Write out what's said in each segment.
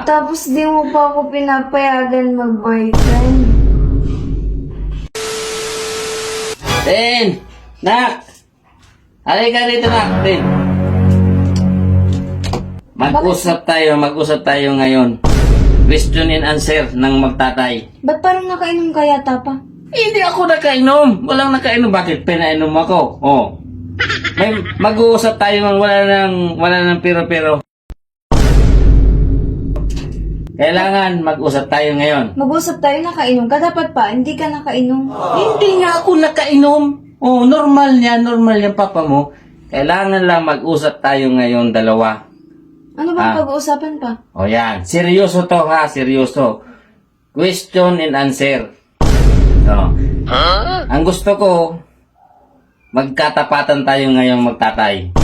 Tapos di mo pa ako pinapayagan mag-boyfriend. Tin! Nak! Halika dito, nak! Tin! Mag-usap tayo ngayon. Question and answer ng magtatay. Ba't parang nakainom ka yata pa? Hindi ako nakainom. Walang nakainom. Bakit pinainom ako? Oh. Mag-uusap tayo ng wala nang pero-pero. Kailangan mag-usap tayo ngayon. Mag-usap tayo, nakainom ka. Dapat pa, hindi ka nakainom. Hindi nga ako nakainom. Oh, normal yan, papa mo. Kailangan lang mag-usap tayo ngayon, dalawa. Ano bang pag-uusapan pa? O yan, seryoso to ha, seryoso. Question and answer. So, ang gusto ko, magkatapatan tayo ngayong magtatay.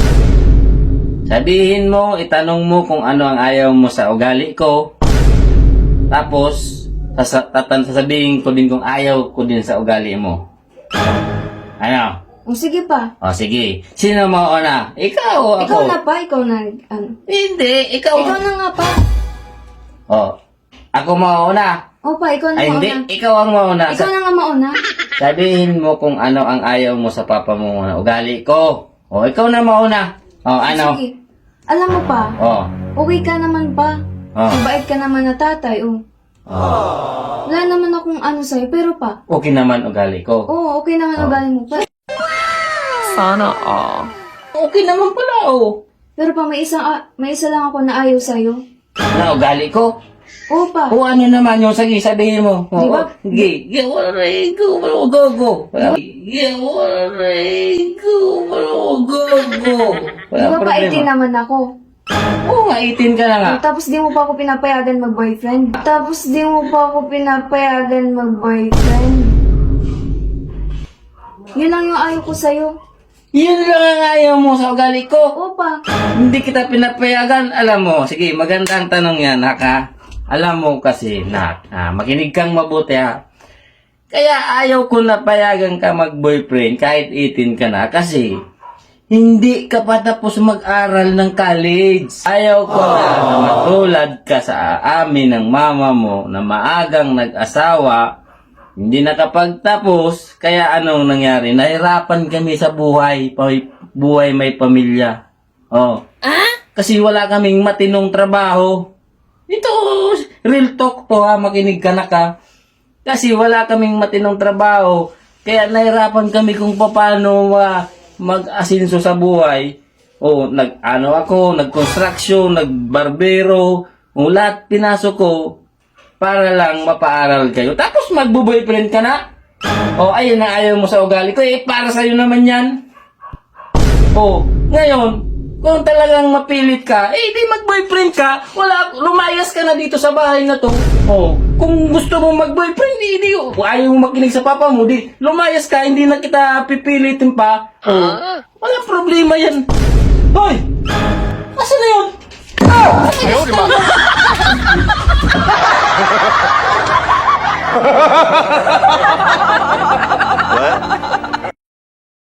Sabihin mo, itanong mo kung ano ang ayaw mo sa ugali ko. Tapos, sasabihin ko din kung ayaw ko din sa ugali mo. Ano? O sige pa. O sige, sino mauna? Ikaw o ako? Ikaw na pa, ikaw na, ano? Hindi, ikaw. Ikaw na nga pa. O, ako mauna. O pa, ikaw na Ay, mauna. hindi, ikaw ang mauna. Ikaw na nga mauna. Sabihin mo kung ano ang ayaw mo sa papa mo na ugali ko. O, ikaw na mauna. O, ano? Sige. Alam mo pa, O, okay ka naman pa. Oh. Mabait ka naman na tatay, oh. Wala naman akong ano sa'yo, pero pa. okay naman ugali ko. Oo, okay naman ugali mo pa. Sana all. Okay naman pala, o. Pero pa, may isa lang ako na ayaw sa'yo. Na ugali ko? Oo pa. O ano naman yung sige, sabihin mo. O, Di ba? Sige, waray ko, go. Sige, waray ko, go. Di ba pa, 18 naman ako? Oo nga, 18 ka na nga. Tapos di mo pa ako pinapayagan mag-boyfriend. Yun lang yung ayaw ko sa'yo. Yun lang ang ayaw mo sa ugali ko. Oo pa. Hindi kita pinapayagan. Alam mo, sige, magandang tanong yan, Naka. Alam mo kasi, Nak, makinig kang mabuti, ha. Kaya ayaw ko na payagan ka mag-boyfriend kahit 18 ka na kasi hindi ka pa tapos mag-aral ng college. Ayaw ko na matulad ka sa amin ng mama mo na maagang nag-asawa, hindi nakapagtapos, kaya anong nangyari? Nahirapan kami sa buhay may pamilya. Oh. Kasi wala kaming matinong trabaho. Ito, real talk to ha, makinig ka na ka. Kasi wala kaming matinong trabaho, kaya nahirapan kami kung paano mag-asinso sa buhay. O, nag-construction, nag-barbero, lahat pinasok ko para lang mapaaral kayo. Tapos magbo-boyfriend ka na? O, ayun na ayaw mo sa ugali ko. Para sa'yo naman yan. O, ngayon, kung talagang mapilit ka, di mag-boyfriend ka, lumayas ka na dito sa bahay na to. O, kung gusto mo mag-boyfriend, ayaw mo makinig sa papa mo, lumayas ka, hindi na kita pipilitin pa. O, wala problema yan. Hoy! Asan na yun? Ayaw, di ba? What?